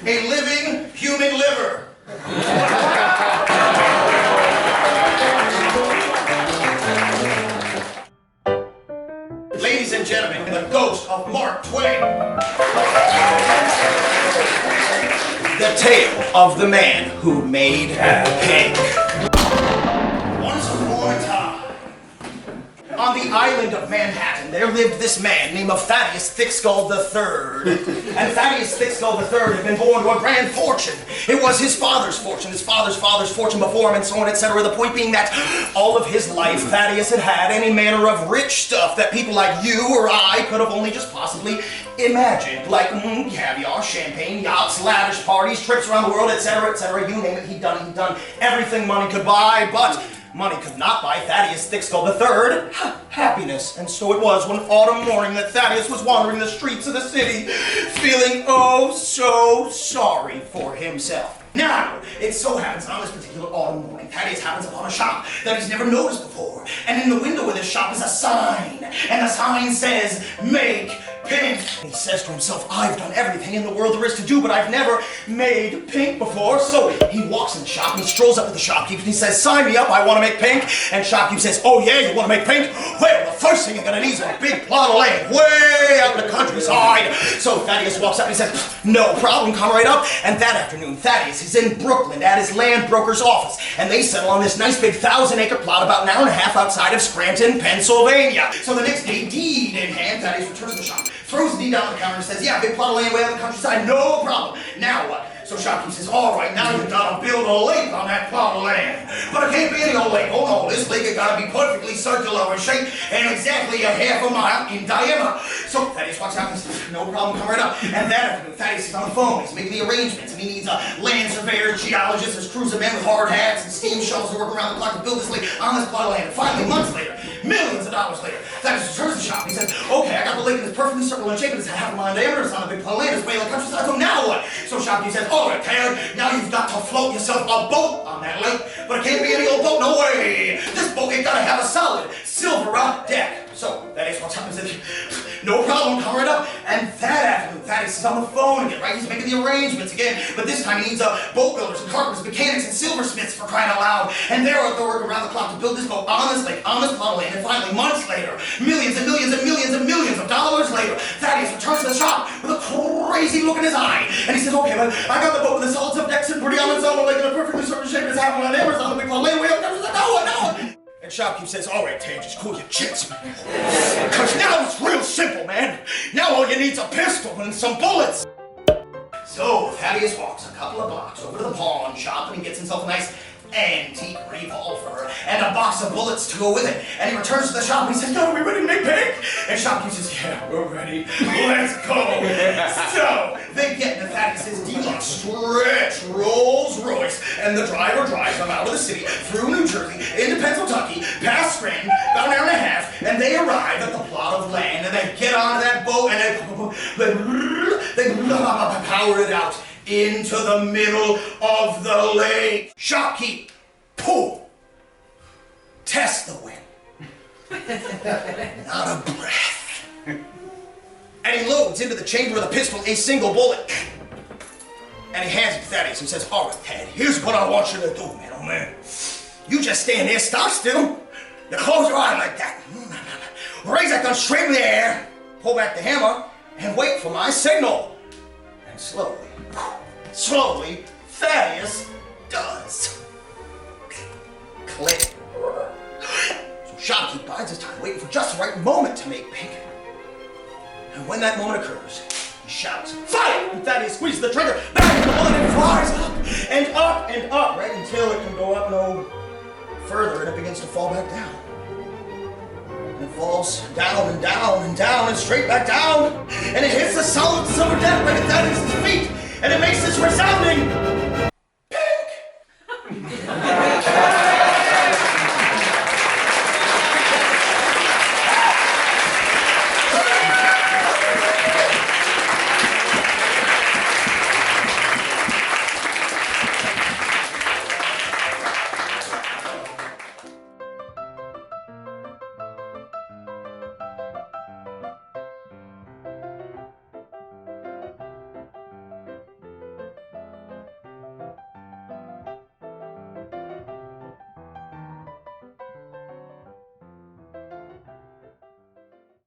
a living human liver. Ladies and gentlemen, the ghost of Mark Twain. The tale of the man who made pink. Once upon a time, on the island of Manhattan, there lived this man named Thaddeus Thickskull III. And Thaddeus Thickskull III had been born to a grand fortune. It was his father's fortune, his father's fortune before him, and so on, etc. The point being that all of his life, Thaddeus had had any manner of rich stuff that people like you or I could have only just possibly imagined. Like caviar, champagne, yachts, lavish parties, trips around the world, etc., etc. You name it, he'd done everything money could buy, but money could not buy Thaddeus Thickskull III happiness. And so it was one autumn morning that Thaddeus was wandering the streets of the city, feeling oh so sorry for himself. Now, it so happens on this particular autumn morning, Thaddeus happens upon a shop that he's never noticed before. And in the window of this shop is a sign. And the sign says, "Make pink." And he says to himself, I've done everything in the world there is to do, but I've never made pink before. So he walks in the shop and he strolls up to the shopkeeper and he says, "Sign me up, I want to make pink." And shopkeeper says, "Oh yeah, you want to make pink? Well, the first thing you're going to need is a big plot of land way out in the countryside." So Thaddeus walks up and he says, "No problem, come right up." And that afternoon, Thaddeus is in Brooklyn at his land broker's office, and they settle on this nice big 1,000-acre plot about an hour and a half outside of Scranton, Pennsylvania. So the next day, deed in hand, Thaddeus returns to the shop, throws the deed down on the counter and says, "Yeah, big plot of land way out in the countryside, no problem. Now what?" So shopkeeper says, "All right, now you've got to build a lake on that plot of land. But it can't be any old lake. Oh no, this lake has got to be perfectly circular in shape and exactly a half a mile in diameter." So Thaddeus walks out and says, "No problem, come right up." And that afternoon, Thaddeus is on the phone. He's making the arrangements, and he needs a land surveyor, geologist, his crews of men with hard hats and steam shovels to work around the clock to build this lake on this plot of land. And finally, months later, millions of dollars later, Thaddeus returns to the shop. He says, "Okay, I got the lake in this perfectly circular shape, and it's half a mile in diameter. It's on a big plot of land. It's way in the countryside. So now what?" So shopkeeper says, "All right, Tad, now you've got to float yourself a boat on that lake, but it can't be any old boat, no way. This boat ain't gotta have a solid silver rock deck." So Thaddeus walks up and says, "No problem, come right up." And that afternoon, Thaddeus is on the phone again, right? He's making the arrangements again, but this time he needs boat builders and carpenters, mechanics and silversmiths, for crying out loud. And they're working around the clock to build this boat on this lake, on this plot of land. And finally, months later, millions and millions and millions and millions of dollars later, Thaddeus returns to the shop with a crazy look in his eye. And he says, "Okay, well, I got the boat with the solid subdeck sitting pretty on its own, like in a perfectly circular shape. It's half a mile in diameter. It's on the big plot of land way up there." No. And shopkeeper says, "All right, Ted, just cool your jets, man. Because now it's real simple, man. Now all you need's a pistol and some bullets." So Thaddeus walks a couple of blocks over to the pawn shop and he gets himself a nice antique revolver and a box of bullets to go with it. And he returns to the shop and he says, "Now are we ready to make pink?" And shopkeeper says, "Yeah, we're ready. Let's go." So they get into Thaddeus's deluxe stretch Rolls Royce, and the driver drives them out of the city, through New Jersey, into Pennsylvania, past Scranton, about an hour and a half, and they arrive at the plot of land, and they get onto that boat, and they power it out into the middle of the lake. Shopkeep, pull, test the wind. Not a breath. And he loads into the chamber of the pistol a single bullet. And he hands it to Thaddeus and says, "All right, Tad, here's what I want you to do, man, oh man. You just stand there, stop still. You close your eye like that. Raise that gun straight in the air, pull back the hammer, and wait for my signal." And slowly, Thaddeus does. Click. So shopkeep bides his time, waiting for just the right moment to make pink. And when that moment occurs, he shouts, "Fire!" And Thaddeus squeezes the trigger, bang, the bullet, and flies up and up and up, right until it can go up no further, and it begins to fall back down. And it falls down and down and down and straight back down, and it hits the solid silver deck right at Thaddeus' feet.